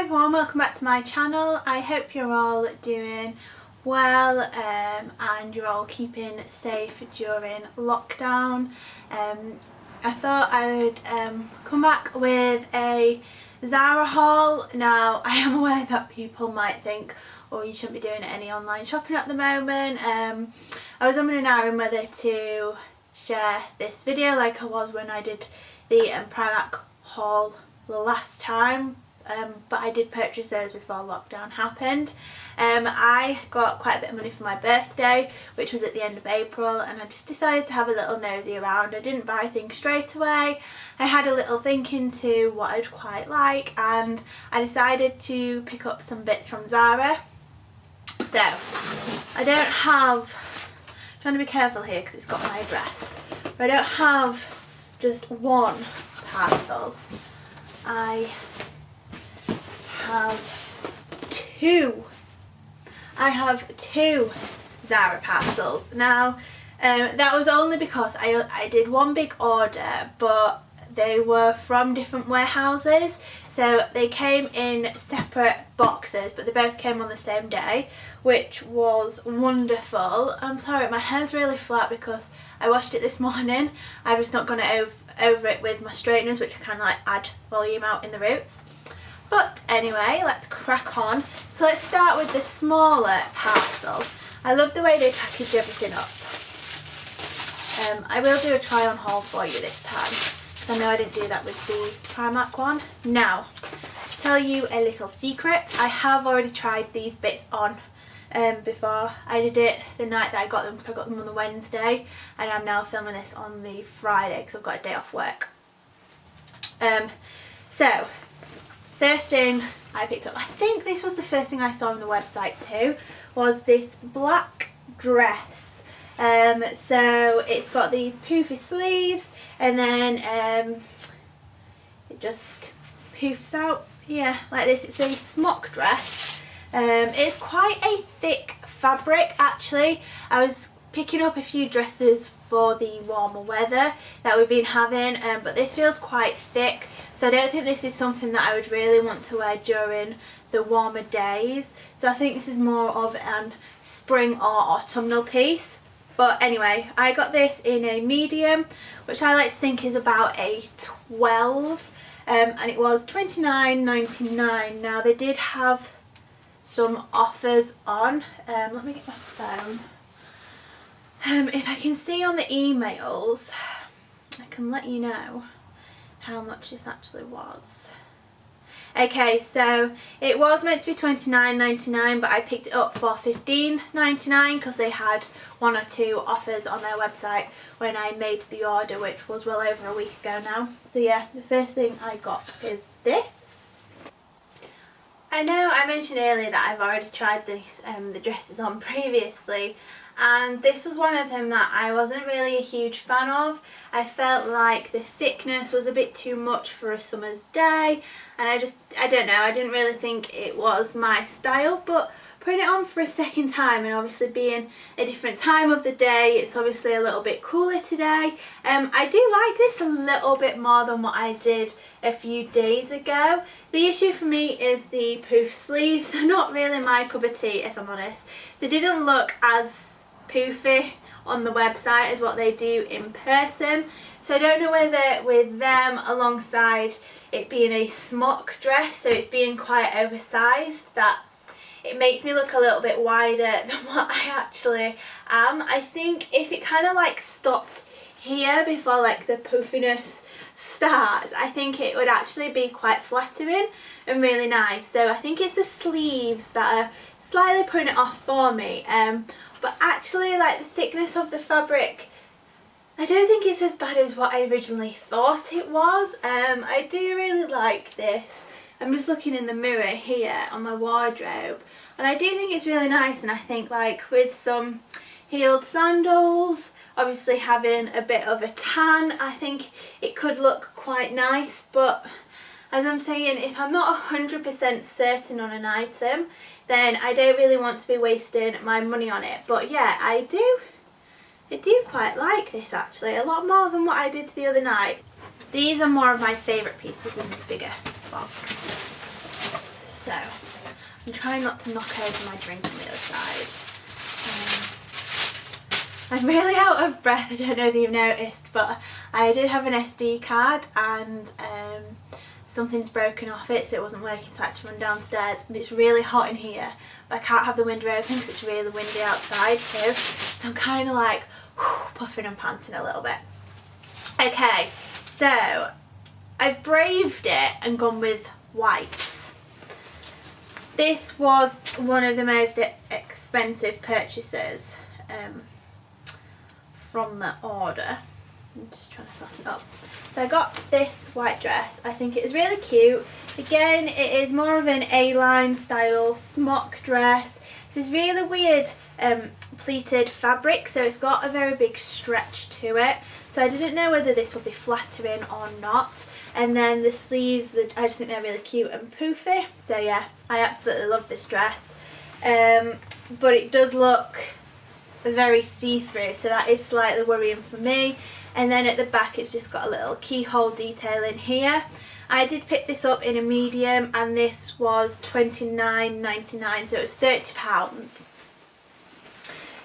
everyone, welcome back to my channel. I hope you're all doing well and you're all keeping safe during lockdown. I thought I would come back with a Zara haul. Now I am aware that people might think, oh, you shouldn't be doing any online shopping at the moment. I was umming and ahhing whether to share this video like I was when I did the Primark haul the last time, but I did purchase those before lockdown happened. I got quite a bit of money for my birthday, which was at the end of April, and I just decided to have a little nosy around. I didn't buy things straight away. I had a little think into what I'd quite like, and I decided to pick up some bits from Zara. So I don't have, I'm trying to be careful here because it's got my address, but I don't have just one parcel. I have two. I have two Zara parcels. Now that was only because I did one big order, but they were from different warehouses, so they came in separate boxes, but they both came on the same day, which was wonderful. I'm sorry, my hair's really flat because I washed it this morning. I was not going to over it with my straighteners, which I kind of like add volume out in the roots. But anyway, let's crack on. So let's start with the smaller parcel. I love the way they package everything up. I will do a try on haul for you this time, because I know I didn't do that with the Primark one. Now, tell you a little secret. I have already tried these bits on before. I did it the night that I got them because I got them on the Wednesday, and I'm now filming this on the Friday because I've got a day off work. So first thing I picked up, I think this was the first thing I saw on the website too, was this black dress. So it's got these poofy sleeves, and then it just poofs out here like this. It's a smock dress. It's quite a thick fabric actually. I was picking up a few dresses for the warmer weather that we've been having, but this feels quite thick, so I don't think this is something that I would really want to wear during the warmer days. So I think this is more of an spring or autumnal piece. But anyway, I got this in a medium, which I like to think is about a 12, and it was $29.99. Now they did have some offers on. Let me get my phone. If I can see on the emails, I can let you know how much this actually was. Okay, so it was meant to be $29.99, but I picked it up for $15.99 because they had one or two offers on their website when I made the order, which was well over a week ago now. So yeah, the first thing I got is this. I know I mentioned earlier that I've already tried these the dresses on previously, and this was one of them that I wasn't really a huge fan of. I felt like the thickness was a bit too much for a summer's day, and I don't know, I didn't really think it was my style. But putting it on for a second time, and obviously being a different time of the day, it's obviously a little bit cooler today. I do like this a little bit more than what I did a few days ago. The issue for me is the poof sleeves. They're not really my cup of tea, if I'm honest. They didn't look as poofy on the website as what they do in person, so I don't know whether with them alongside it being a smock dress, so it's being quite oversized, that it makes me look a little bit wider than what I actually am. I think if it kind of like stopped here before like the poofiness starts, I think it would actually be quite flattering and really nice. So I think it's the sleeves that are slightly putting it off for me. But actually, like, the thickness of the fabric, I don't think it's as bad as what I originally thought it was. I do really like this. I'm just looking in the mirror here on my wardrobe, and I do think it's really nice. And I think like with some heeled sandals, obviously having a bit of a tan, I think it could look quite nice. But as I'm saying, if I'm not 100% certain on an item, then I don't really want to be wasting my money on it. But yeah, I do quite like this actually, a lot more than what I did the other night. These are more of my favourite pieces in this bigger box. So I'm trying not to knock over my drink on the other side. I'm really out of breath, I don't know if you've noticed, but I did have an SD card and something's broken off it, so it wasn't working, so I had to run downstairs. And it's really hot in here, but I can't have the window open because it's really windy outside too. So I'm kind of like puffing and panting a little bit. Okay, so I've braved it and gone with whites. This was one of the most expensive purchases from the order. I'm just trying to fasten it up. So I got this white dress. I think it is really cute. Again, it is more of an A-line style smock dress. This is really weird pleated fabric, so it's got a very big stretch to it. So I didn't know whether this would be flattering or not. And then the sleeves, I just think they're really cute and poofy. So yeah, I absolutely love this dress. But it does look very see-through, so that is slightly worrying for me. And then at the back it's just got a little keyhole detail in here. I did pick this up in a medium and this was £29.99, so it was £30.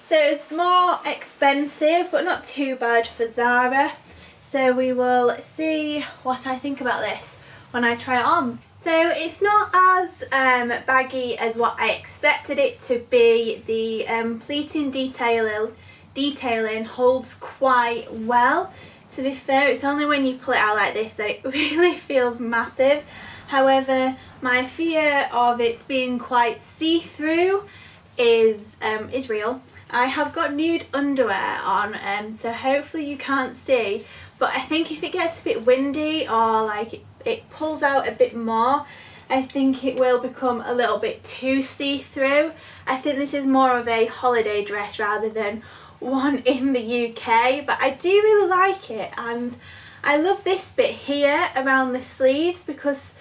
So it was more expensive but not too bad for Zara. So we will see what I think about this when I try it on. So it's not as baggy as what I expected it to be. The pleating detailing holds quite well. To be fair, it's only when you pull it out like this that it really feels massive. However, my fear of it being quite see-through is real. I have got nude underwear on, so hopefully you can't see, but I think if it gets a bit windy or like it pulls out a bit more, I think it will become a little bit too see-through. I think this is more of a holiday dress rather than one in the UK, but I do really like it, and I love this bit here around the sleeves because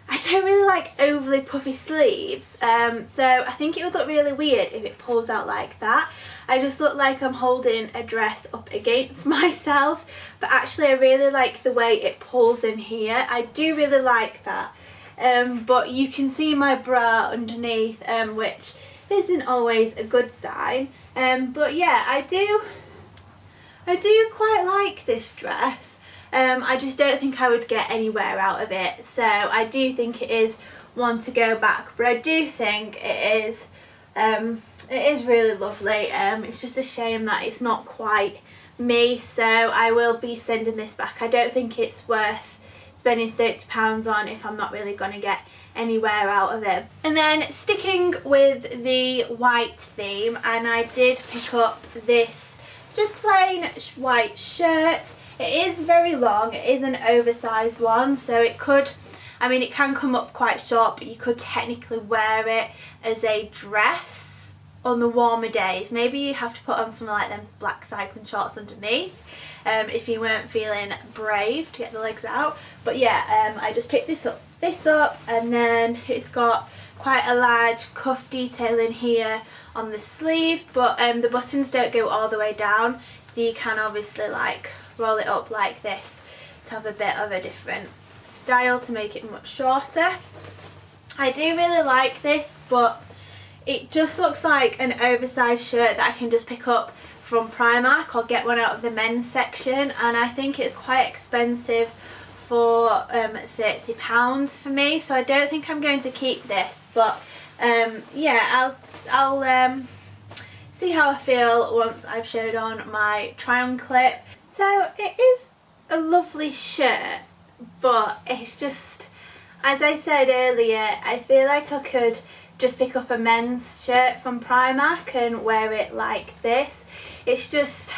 I don't really like overly puffy sleeves, so I think it would look really weird if it pulls out like that. I just look like I'm holding a dress up against myself, but actually I really like the way it pulls in here. I do really like that, but you can see my bra underneath, which isn't always a good sign, but yeah, I do quite like this dress. I just don't think I would get anywhere out of it, so I do think it is one to go back, but I do think it is really lovely. It's just a shame that it's not quite me, so I will be sending this back. I don't think it's worth spending £30 on if I'm not really going to get anywhere out of it. And then sticking with the white theme, and I did pick up this just plain white shirt. It is very long, it is an oversized one, so it could, I mean it can come up quite short, but you could technically wear it as a dress on the warmer days. Maybe you have to put on something like them black cycling shorts underneath if you weren't feeling brave to get the legs out. But yeah, I just picked this up, and then it's got quite a large cuff detail in here on the sleeve, but the buttons don't go all the way down, so you can obviously like roll it up like this to have a bit of a different style to make it much shorter. I do really like this, but it just looks like an oversized shirt that I can just pick up from Primark or get one out of the men's section, and I think it's quite expensive for £30 for me, so I don't think I'm going to keep this, but yeah, I'll see how I feel once I've showed on my try-on clip. So it is a lovely shirt, but it's just, as I said earlier, I feel like I could just pick up a men's shirt from Primark and wear it like this. It's just,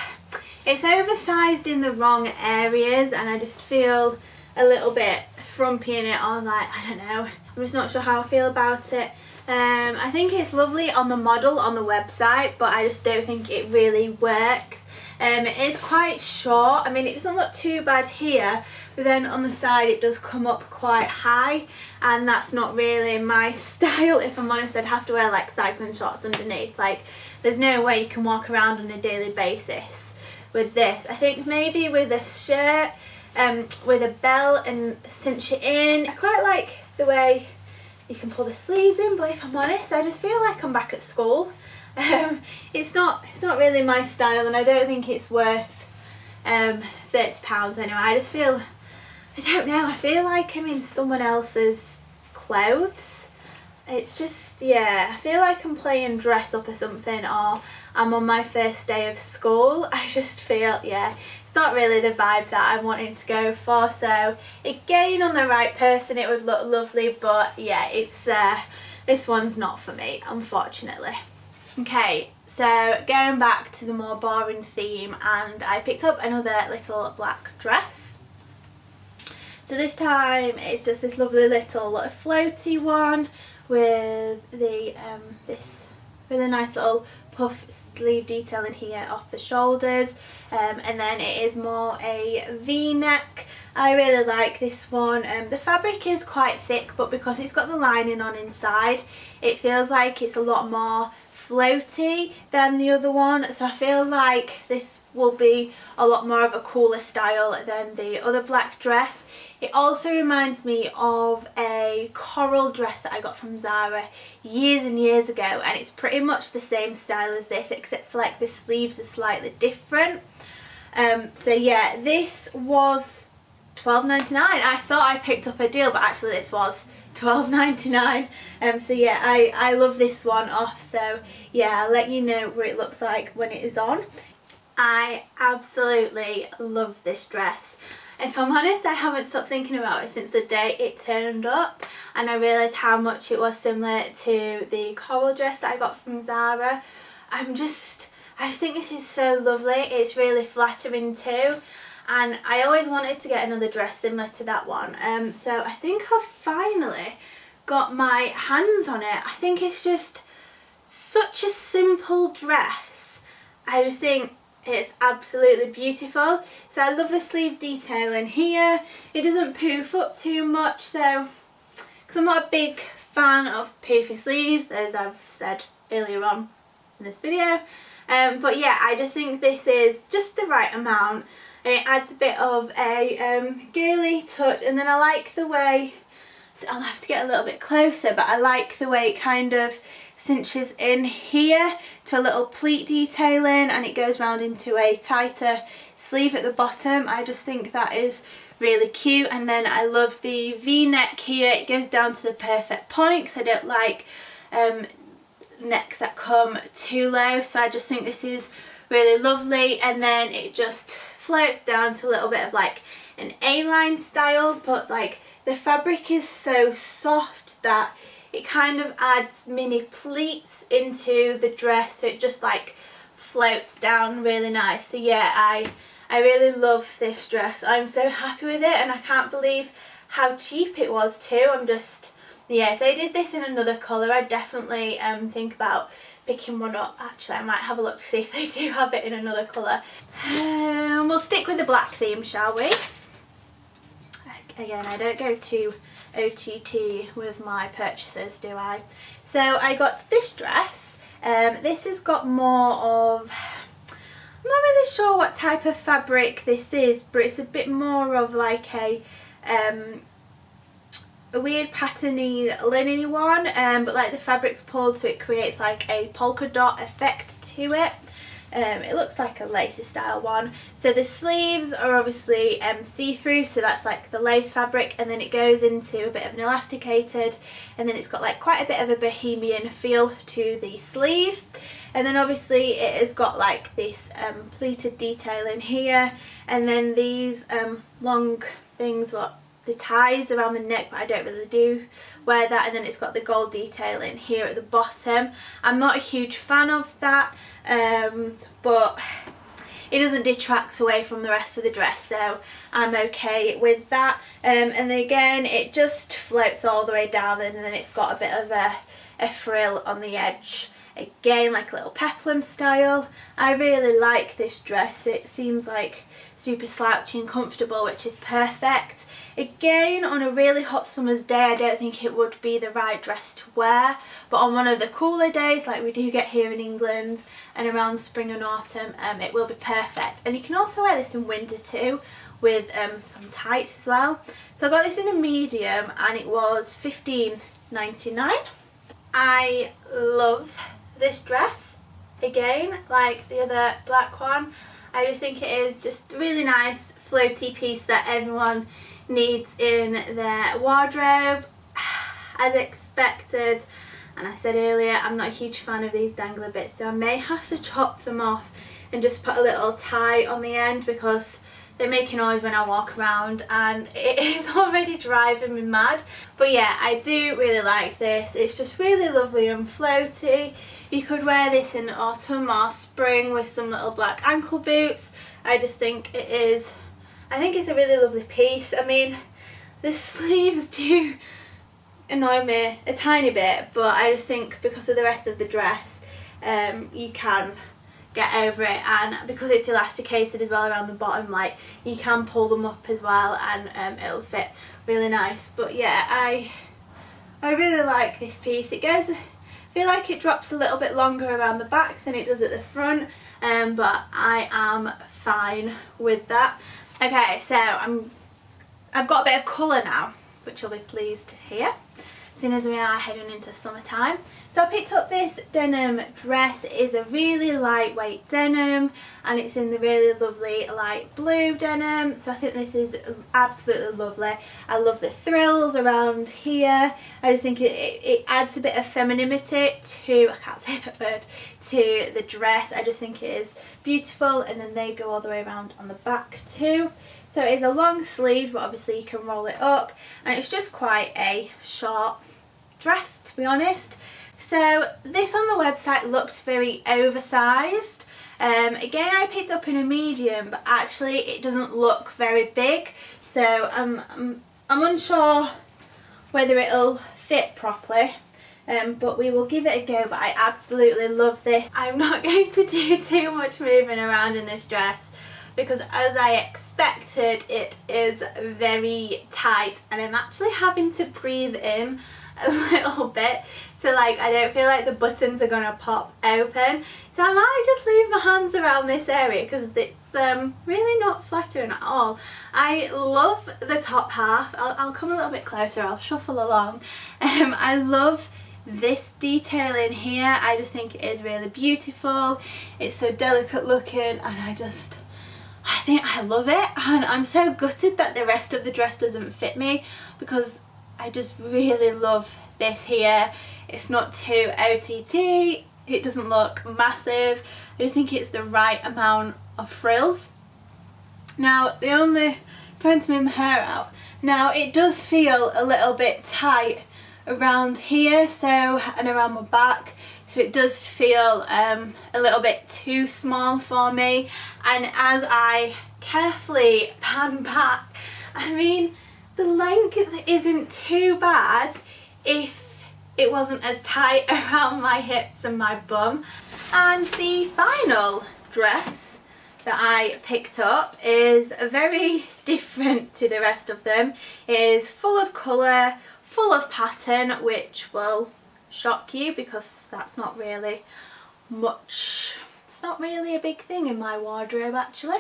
it's oversized in the wrong areas, and I just feel a little bit frumpy in it, or like, I don't know, I'm just not sure how I feel about it. I think it's lovely on the model on the website, but I just don't think it really works. It is quite short. I mean, it doesn't look too bad here, but then on the side it does come up quite high, and that's not really my style. If I'm honest, I'd have to wear like cycling shorts underneath. Like, there's no way you can walk around on a daily basis with this. I think maybe with a shirt with a belt and cinch it in. I quite like the way you can pull the sleeves in, but if I'm honest, I just feel like I'm back at school. It's not really my style, and I don't think it's worth £30 anyway. I just feel, I don't know, I feel like I'm in someone else's clothes. It's just, yeah, I feel like I'm playing dress up or something, or I'm on my first day of school. I just feel, yeah, it's not really the vibe that I'm wanting to go for. So again, on the right person it would look lovely, but yeah, it's this one's not for me, unfortunately. Okay, so going back to the more boring theme, and I picked up another little black dress. So this time it's just this lovely little floaty one with the this really nice little puff sleeve detail in here off the shoulders, and then it is more a V-neck. I really like this one. The fabric is quite thick, but because it's got the lining on inside, it feels like it's a lot more floaty than the other one, so I feel like this will be a lot more of a cooler style than the other black dress. It also reminds me of a coral dress that I got from Zara years and years ago, and it's pretty much the same style as this, except for like the sleeves are slightly different. So yeah, this was £12.99. I thought I picked up a deal, but actually this was £12.99. So yeah, I love this one off, so yeah, I'll let you know what it looks like when it is on. I absolutely love this dress. If I'm honest, I haven't stopped thinking about it since the day it turned up, and I realised how much it was similar to the coral dress that I got from Zara. I just think this is so lovely. It's really flattering too, and I always wanted to get another dress similar to that one. So I think I've finally got my hands on it. I think it's just such a simple dress. I just think it's absolutely beautiful. So I love the sleeve detail in here. It doesn't poof up too much, so because I'm not a big fan of poofy sleeves, as I've said earlier on in this video. But yeah, I just think this is just the right amount, and it adds a bit of a girly touch. And then I like the way, I'll have to get a little bit closer, but I like the way it kind of cinches in here to a little pleat detailing, and it goes round into a tighter sleeve at the bottom. I just think that is really cute. And then I love the V-neck here. It goes down to the perfect point because I don't like necks that come too low, so I just think this is really lovely. And then it just floats down to a little bit of like an A-line style, but like the fabric is so soft that it kind of adds mini pleats into the dress, so it just like floats down really nice. So yeah, I really love this dress. I'm so happy with it, and I can't believe how cheap it was too. I'm just, yeah, if they did this in another colour, I'd definitely think about picking one up. Actually, I might have a look to see if they do have it in another colour. We'll stick with the black theme, shall we? Again, I don't go too OTT with my purchases, do I? So I got this dress. This has got more of, I'm not really sure what type of fabric this is, but it's a bit more of like a weird patterny linen one, but like the fabric's pulled, so it creates like a polka dot effect to it. It looks like a lacy style one. So the sleeves are obviously see-through, so that's like the lace fabric, and then it goes into a bit of an elasticated, and then it's got like quite a bit of a bohemian feel to the sleeve. And then obviously it has got like this pleated detail in here, and then these long things, what the ties around the neck, but I don't really do wear that. And then it's got the gold detail in here at the bottom. I'm not a huge fan of that, but it doesn't detract away from the rest of the dress, so I'm okay with that. And then again, it just floats all the way down, and then it's got a bit of a frill on the edge. Again, like a little peplum style. I really like this dress. It seems like super slouchy and comfortable, which is perfect. Again, on a really hot summer's day, I don't think it would be the right dress to wear, but on one of the cooler days like we do get here in England and around spring and autumn, it will be perfect. And you can also wear this in winter too, with some tights as well. So I got this in a medium, and it was £15.99. £19.99. I love this dress again, like the other black one. I just think it is just a really nice floaty piece that everyone needs in their wardrobe. As expected, and I said earlier, I'm not a huge fan of these dangler bits, so I may have to chop them off and just put a little tie on the end because they're making noise when I walk around and it is already driving me mad. But yeah, I do really like this. It's just really lovely and floaty. You could wear this in autumn or spring with some little black ankle boots. I just think it is, I think it's a really lovely piece. I mean, the sleeves do annoy me a tiny bit, but I just think because of the rest of the dress, you can get over it, and because it's elasticated as well around the bottom, like you can pull them up as well, and it'll fit really nice. But yeah, I really like this piece. It goes, I feel like it drops a little bit longer around the back than it does at the front, but I am fine with that. Okay, so I've got a bit of colour now, which you'll be pleased to hear, seeing as we are heading into summertime. So I picked up this denim dress. It is a really lightweight denim, and it's in the really lovely light blue denim. So I think this is absolutely lovely. I love the frills around here. I just think it adds a bit of femininity to, I can't say that word, to the dress. I just think it is beautiful, and then they go all the way around on the back too. So it is a long sleeve, but obviously you can roll it up, and it's just quite a short dress, to be honest. So this on the website looked very oversized. Again, I picked up in a medium, but actually it doesn't look very big. So I'm unsure whether it'll fit properly. But we will give it a go. But I absolutely love this. I'm not going to do too much moving around in this dress, because as I expected, it is very tight, and I'm actually having to breathe in a little bit, so like I don't feel like the buttons are gonna pop open, so I might just leave my hands around this area because it's really not flattering at all. I love the top half. I'll come a little bit closer, I'll shuffle along. I love this detail in here. I just think it is really beautiful. It's so delicate looking, and I think I love it, and I'm so gutted that the rest of the dress doesn't fit me, because I just really love this here. It's not too OTT, it doesn't look massive. I just think it's the right amount of frills. Now, trying to move my hair out. Now, it does feel a little bit tight around here, and around my back. So it does feel a little bit too small for me, and as I carefully pan back, I mean, the length isn't too bad if it wasn't as tight around my hips and my bum. And the final dress that I picked up is very different to the rest of them. It is full of colour, full of pattern, which will shock you because that's not really much, it's not really a big thing in my wardrobe actually.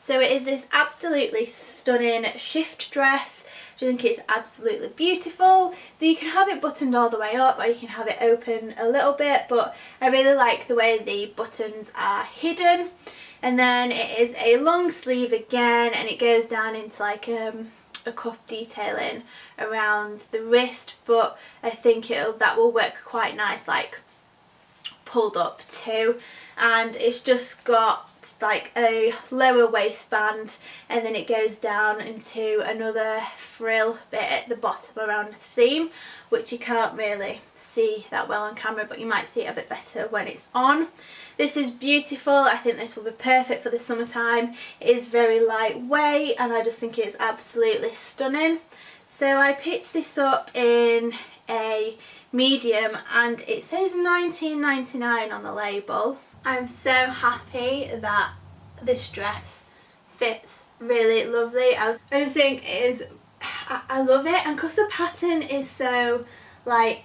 So it is this absolutely stunning shift dress. I think it's absolutely beautiful. So you can have it buttoned all the way up, or you can have it open a little bit, but I really like the way the buttons are hidden. And then it is a long sleeve again, and it goes down into like a cuff detailing around the wrist, but I think that will work quite nice, like pulled up too. And it's just got like a lower waistband, and then it goes down into another frill bit at the bottom around the seam, which you can't really see that well on camera, but you might see it a bit better when it's on. This is beautiful. I think this will be perfect for the summertime. It is very lightweight, and I just think it's absolutely stunning. So I picked this up in a medium, and it says £19.99 on the label. I'm so happy that this dress fits really lovely. I just think it is, I love it, and because the pattern is so like,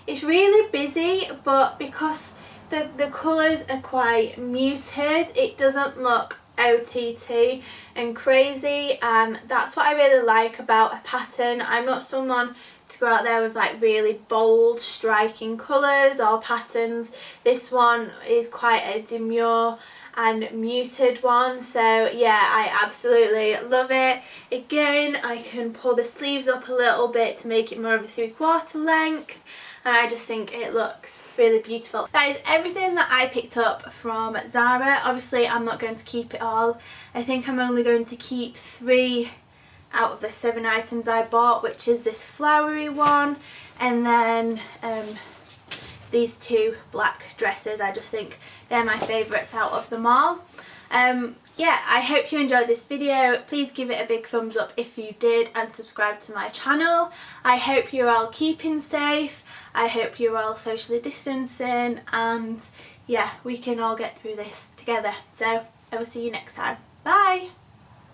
it's really busy, but because the colours are quite muted, it doesn't look OTT and crazy, and that's what I really like about a pattern. I'm not someone to go out there with like really bold striking colours or patterns. This one is quite a demure and muted one, so yeah, I absolutely love it. Again, I can pull the sleeves up a little bit to make it more of a 3/4 length, and I just think it looks really beautiful. That is everything that I picked up from Zara. Obviously I'm not going to keep it all. I think I'm only going to keep 3 out of the 7 items I bought, which is this flowery one and then these 2 black dresses. I just think they're my favourites out of them all. Yeah, I hope you enjoyed this video. Please give it a big thumbs up if you did, and subscribe to my channel. I hope you're all keeping safe. I hope you're all socially distancing, and yeah, we can all get through this together. So I will see you next time. Bye!